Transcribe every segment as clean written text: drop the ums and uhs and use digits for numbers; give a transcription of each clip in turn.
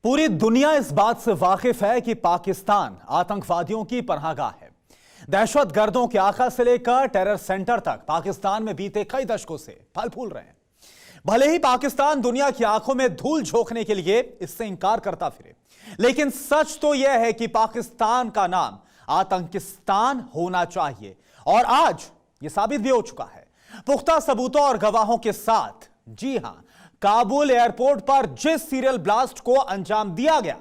पूरी दुनिया इस बात से वाकिफ है कि पाकिस्तान आतंकवादियों की पनाहगाह है। दहशतगर्दों के आका से लेकर टेरर सेंटर तक पाकिस्तान में बीते कई दशकों से फल फूल रहे हैं। भले ही पाकिस्तान दुनिया की आंखों में धूल झोंकने के लिए इससे इंकार करता फिरे, लेकिन सच तो यह है कि पाकिस्तान का नाम आतंकिस्तान होना चाहिए और आज यह साबित भी हो चुका है पुख्ता सबूतों और गवाहों के साथ। जी हां, काबुल एयरपोर्ट पर जिस सीरियल ब्लास्ट को अंजाम दिया गया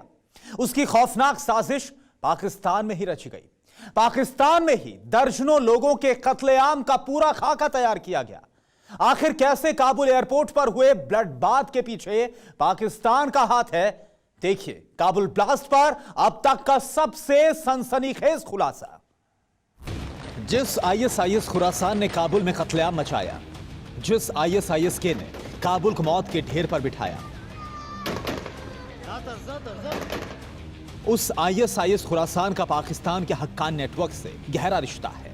उसकी खौफनाक साजिश पाकिस्तान में ही रची गई। पाकिस्तान में ही दर्जनों लोगों के कत्लेआम का पूरा खाका तैयार किया गया। आखिर कैसे काबुल एयरपोर्ट पर हुए ब्लड बाथ के पीछे पाकिस्तान का हाथ है? देखिए काबुल ब्लास्ट पर अब तक का सबसे सनसनीखेज खुलासा। जिस आईएसआईएस खुरासान ने काबुल में कत्लेआम मचाया, जिस आईएसआईएस के ने काबुल को मौत के ढेर पर बिठाया, उस आईएसआईएस खुरासान का पाकिस्तान के हक्कानी नेटवर्क से गहरा रिश्ता है।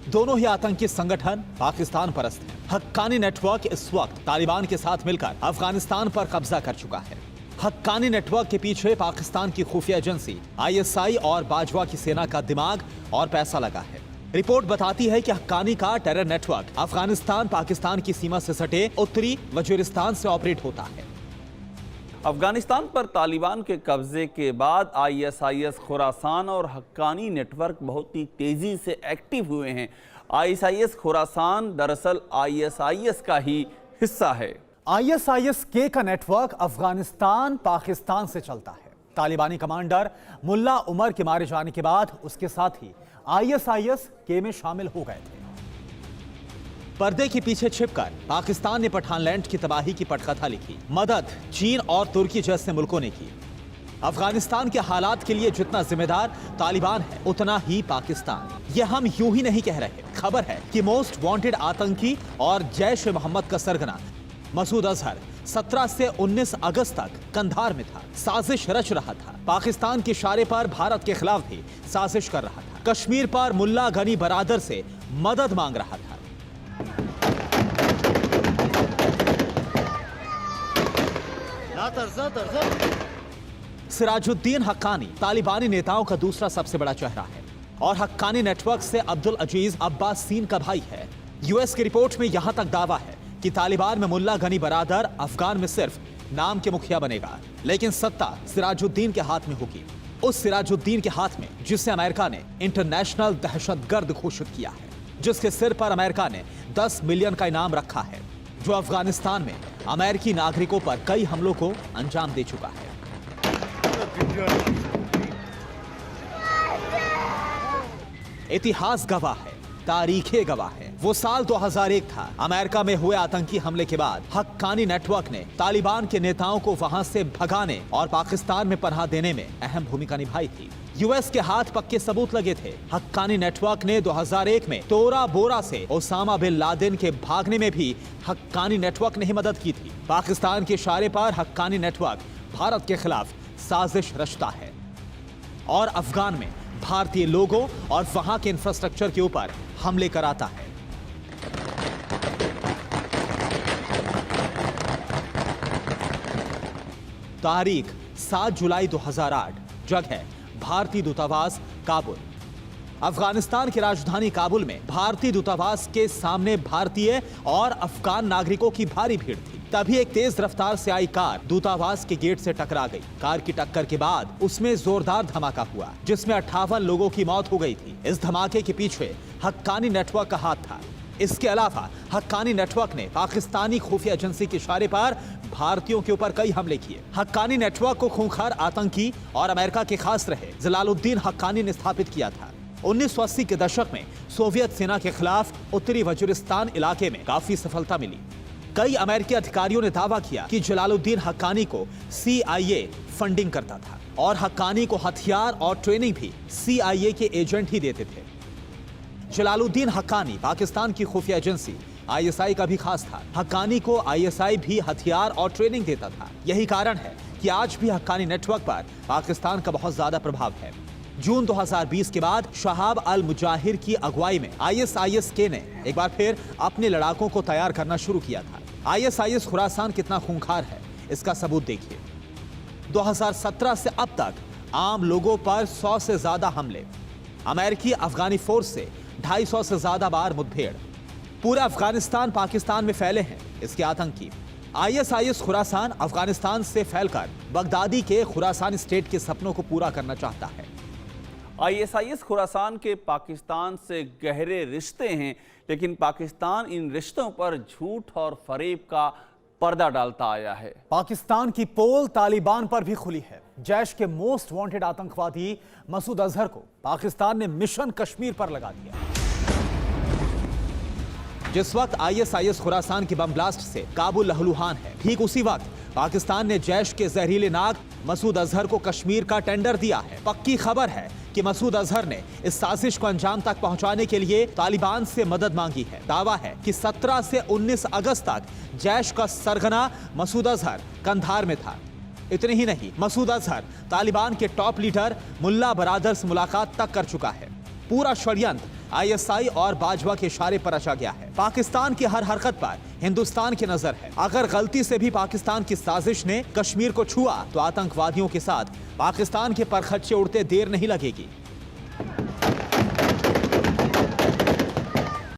दोनों ही आतंकी संगठन पाकिस्तान परस्त हैं। हक्कानी नेटवर्क इस वक्त तालिबान के साथ मिलकर अफगानिस्तान पर कब्जा कर चुका है। हक्कानी नेटवर्क के पीछे पाकिस्तान की खुफिया एजेंसी आईएसआई और बाजवा की सेना का दिमाग और पैसा लगा है। रिपोर्ट बताती है कि हक्कानी का टेरर नेटवर्क अफगानिस्तान पाकिस्तान की सीमा से सटे उत्तरी वजीरिस्तान से ऑपरेट होता है। अफगानिस्तान पर तालिबान के कब्जे के बाद आईएसआईएस खुरासान और हक्कानी नेटवर्क बहुत ही तेजी से एक्टिव हुए हैं। आईएसआईएस खुरासान दरअसल आईएसआईएस का ही हिस्सा है। आईएसआईएस के का नेटवर्क अफगानिस्तान पाकिस्तान से चलता है। तालिबानी कमांडर मुल्ला उमर के मारे जाने के बाद उसके साथ ही आईएसआईएस के में शामिल हो गए थे। पर्दे के पीछे छिपकर पाकिस्तान ने पठानलैंड की तबाही की पटकथा लिखी। मदद चीन और तुर्की जैसे मुल्कों ने की। अफगानिस्तान के हालात के लिए जितना जिम्मेदार तालिबान है, उतना ही पाकिस्तान। यह हम यूं ही नहीं कह रहे। खबर है कि मोस्ट वांटेड आतंकी और जैश ए मोहम्मद का सरगना मसूद अजहर 17 से 19 अगस्त तक कंधार में था। साजिश रच रहा था। पाकिस्तान के इशारे पर भारत के खिलाफ भी साजिश कर रहा था। कश्मीर पर मुल्ला गनी बरादर से मदद मांग रहा था। सिराजुद्दीन हक्कानी तालिबानी नेताओं का दूसरा सबसे बड़ा चेहरा है और हक्कानी नेटवर्क से अब्दुल अजीज अब्बास सीन का भाई है। यूएस की रिपोर्ट में यहां तक दावा है कि तालिबान में मुल्ला गनी बरादर अफगान में सिर्फ नाम के मुखिया बनेगा, लेकिन सत्ता सिराजुद्दीन के हाथ में होगी। उस सिराजुद्दीन के हाथ में जिसे अमेरिका ने इंटरनेशनल दहशतगर्द घोषित किया है, जिसके सिर पर अमेरिका ने 10 मिलियन का इनाम रखा है, जो अफगानिस्तान में अमेरिकी नागरिकों पर कई हमलों को अंजाम दे चुका है। इतिहास गवाह है, तारीखें गवाह है। वो साल 2001 था। अमेरिका में हुए आतंकी हमले के बाद हक्कानी नेटवर्क ने तालिबान के नेताओं को वहां से भगाने और पाकिस्तान में पनाह देने में अहम भूमिका निभाई थी। यूएस के हाथ पक्के सबूत लगे थे। हक्कानी नेटवर्क ने 2001 में तोरा बोरा से ओसामा बिन लादेन के भागने में भी हक्कानी नेटवर्क ने ही मदद की थी। पाकिस्तान के इशारे पर हक्कानी नेटवर्क भारत के खिलाफ साजिश रचता है और अफगान में भारतीय लोगों और वहां के इंफ्रास्ट्रक्चर के ऊपर हमले कराता है। तारीख 7 जुलाई 2008, जगह भारतीय दूतावास काबुल। अफगानिस्तान की राजधानी काबुल में भारतीय दूतावास के सामने भारतीय और अफगान नागरिकों की भारी भीड़ थी। तभी एक तेज रफ्तार से आई कार दूतावास के गेट से टकरा गई। कार की टक्कर के बाद उसमें जोरदार धमाका हुआ, जिसमें 58 लोगों की मौत हो गई थी। इस धमाके के पीछे हक्कानी नेटवर्क का हाथ था। इसके अलावा हक्कानी नेटवर्क ने पाकिस्तानी खुफिया एजेंसी के इशारे पर भारतीयों के ऊपर कई हमले किए। हक्कानी नेटवर्क को खूंखार आतंकी और अमेरिका के खास रहे जलालुद्दीन हक्कानी ने स्थापित किया था। 1980 के दशक में सोवियत सेना के खिलाफ उत्तरी वजीरिस्तान इलाके में काफी सफलता मिली। कई अमेरिकी अधिकारियों ने दावा किया कि जलालुद्दीन हक्कानी को CIA फंडिंग करता था और हक्कानी को हथियार और ट्रेनिंग भी CIA के एजेंट ही देते थे। जलालुद्दीन हक्कानी पाकिस्तान की खुफिया एजेंसी ISI का भी खास था। हक्कानी को ISI भी हथियार और ट्रेनिंग देता था। यही कारण है कि आज भी हक्कानी नेटवर्क पर पाकिस्तान का बहुत ज्यादा प्रभाव है। जून 2020 के बाद शहाब अल मुजाहिर की अगुवाई में आईएसआईएस के ने एक बार फिर अपने लड़ाकों को तैयार करना शुरू किया था। आईएसआईएस खुरासान कितना खूंखार है, इसका सबूत देखिए। 2017 से अब तक आम लोगों पर 100 से ज्यादा हमले, अमेरिकी अफगानी फोर्स से 250 से ज्यादा बार मुठभेड़। पूरा अफगानिस्तान पाकिस्तान में फैले हैं इसके आतंकी। आईएसआईएस खुरासान अफगानिस्तान से फैलकर बगदादी के खुरासान स्टेट के सपनों को पूरा करना चाहता है। आईएसआईएस खुरासान के पाकिस्तान से गहरे रिश्ते हैं, लेकिन पाकिस्तान इन रिश्तों पर झूठ और फरेब का पर्दा डालता आया है। पाकिस्तान की पोल तालिबान पर भी खुली है। जैश के मोस्ट वांटेड आतंकवादी मसूद अजहर को पाकिस्तान ने मिशन कश्मीर पर लगा दिया। जिस वक्त आईएसआईएस खुरासान की बम ब्लास्ट से काबुल लहूलुहान है, ठीक उसी वक्त पाकिस्तान ने जैश के जहरीले नाग मसूद अजहर को कश्मीर का टेंडर दिया है। पक्की खबर है कि मसूद अजहर ने इस साजिश को अंजाम तक पहुंचाने के लिए तालिबान से मदद मांगी है। दावा है कि 17 से 19 अगस्त तक जैश का सरगना मसूद अजहर कंधार में था। इतने ही नहीं, मसूद अजहर तालिबान के टॉप लीडर मुल्ला बरादर से मुलाकात तक कर चुका है। पूरा षड्यंत्र आईएसआई और बाजवा के इशारे पर रचा गया है। पाकिस्तान की हर हरकत पर हिंदुस्तान की नजर है। अगर गलती से भी पाकिस्तान की साजिश ने कश्मीर को छुआ तो आतंकवादियों के साथ पाकिस्तान के परखच्चे उड़ते देर नहीं लगेगी।